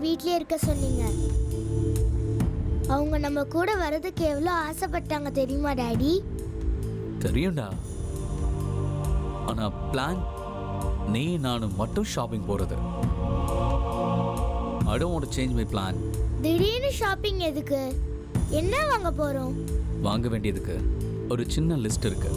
வீட்லயே இருக்க சொன்னீங்க? அவங்க நம்ம கூட வரதுக்கு எவ்வளோ ஆசைப்பட்டாங்க தெரியுமா டாடி? தெரியும்டா. ஆனா பிளான் நீ நானும் மட்டும் ஷாப்பிங் போறது. I don't want to change my plan. திடீர்னு ஷாப்பிங் எதுக்கு? என்ன வாங்க போறோம்? வாங்க வேண்டியதுக்கு ஒரு சின்ன லிஸ்ட் இருக்கு.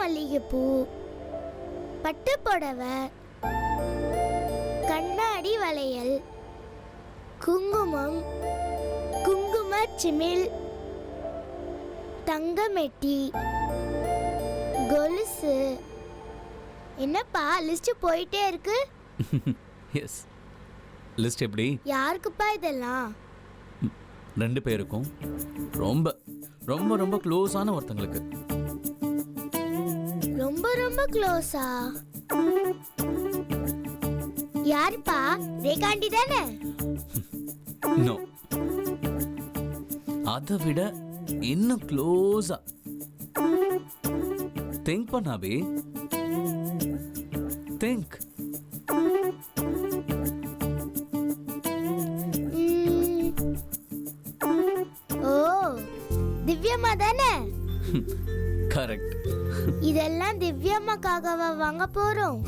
மல்லிகைப்பூ, பட்டு புடவை, கண்ணாடி வளையல், குங்குமம், குங்கும சிமிழ், தங்கமெட்டி, கொலுசு. என்னப்பா லிஸ்ட் போயிட்டே இருக்கு? எஸ். லிஸ்ட் எப்படி? யாருக்குப்பா இதெல்லாம்? 2 பேருக்கும், ரொம்ப ரொம்ப ரொம்ப க்ளோஸான ஒருத்தங்களுக்கு. ரொம்ப ரொம்ப க்ளோஸா? யாருப்பா? ரேகாண்டி தானே? நோ, அதை விட இன்னும் க்ளோஸா. திங்க் பண்ணாவே. திங்க். ஓ, திவ்யம்மா தானே? கரெக்ட். இதெல்லாம் திவ்யம்மாக்காகவா வாங்க போறோம்?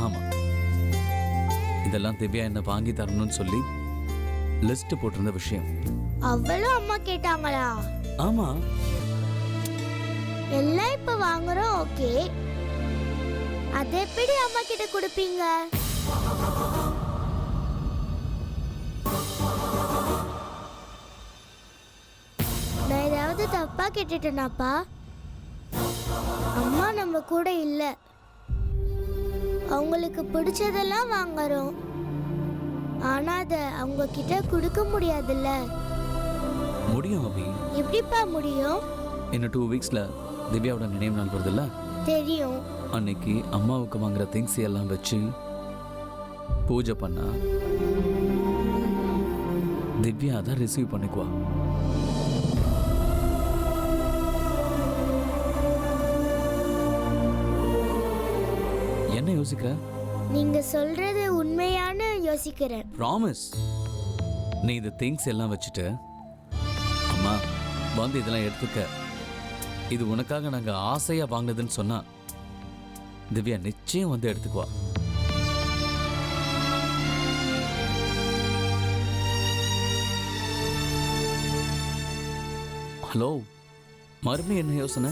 ஆமா, இதெல்லாம் திவ்யா என்ன வாங்கி தரணும்னு சொல்லி லிஸ்ட் போட்டிருந்த விஷயம். அவ்வளவு அம்மா கேட்டாங்களா? ஆமா. எல்லாம் இப்ப வாங்குறோம், ஓகே. அதை எப்படி அம்மா கிட்ட கொடுப்பீங்க? நான் ஏதாவது தப்பா கேட்டுட்டேனாப்பா? அம்மா நம்ம கூட இல்ல, அவங்களுக்கு பிடிச்சதெல்லாம் வாங்குறோம். ஆனா அத அவங்க கிட்ட கொடுக்க முடியாதுல்ல. முடியும் அபி. எப்படிப்பா முடியும்? இன்னும் 2 வீக்ஸ்ல திவ்யாவோட நினைவு நாள் வருதுல்ல? தெரியும். அன்னைக்கு அம்மாவுக்கு வாங்குற திங்ஸ் எல்லாம் வச்சு பூஜை பண்ணா திவ்யா அதை ரிசீவ் பண்ணிக்குவா. என்ன யோசிக்கிற? நீங்க சொல்றது உண்மையானு யோசிக்கிறேன். ப்ராமிஸ். நீ இந்த திங்ஸ் எல்லாம் வச்சுட்டு அம்மா வந்து இதெல்லாம் எடுத்துக்க, இது உனக்காக நாங்க ஆசையா வாங்கினதுன்னு சொன்னா திவ்யா நிச்சயம் வந்து எடுத்துக்குவா. ஹலோ, மறுபடியும் என்ன யோசனை?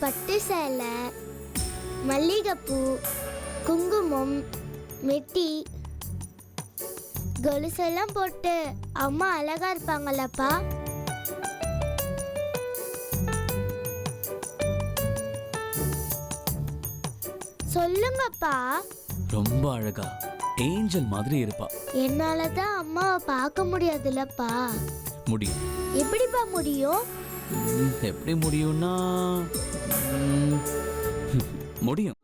பட்டு சேலை, மல்லிகைப்பூ, குங்குமம், மெட்டி, கொலுசெல்லாம் போட்டு அம்மா அழகா இருப்பாங்களப்பா? சொல்லுங்கப்பா. ரொம்ப அழகா ஏஞ்சல் மாதிரி இருப்பா. என்னாலதான் அம்மாவை பார்க்க முடியாதுல்லப்பா. முடியும். எப்படிப்பா முடியும்? எப்படி முடியும்னா முடியும்.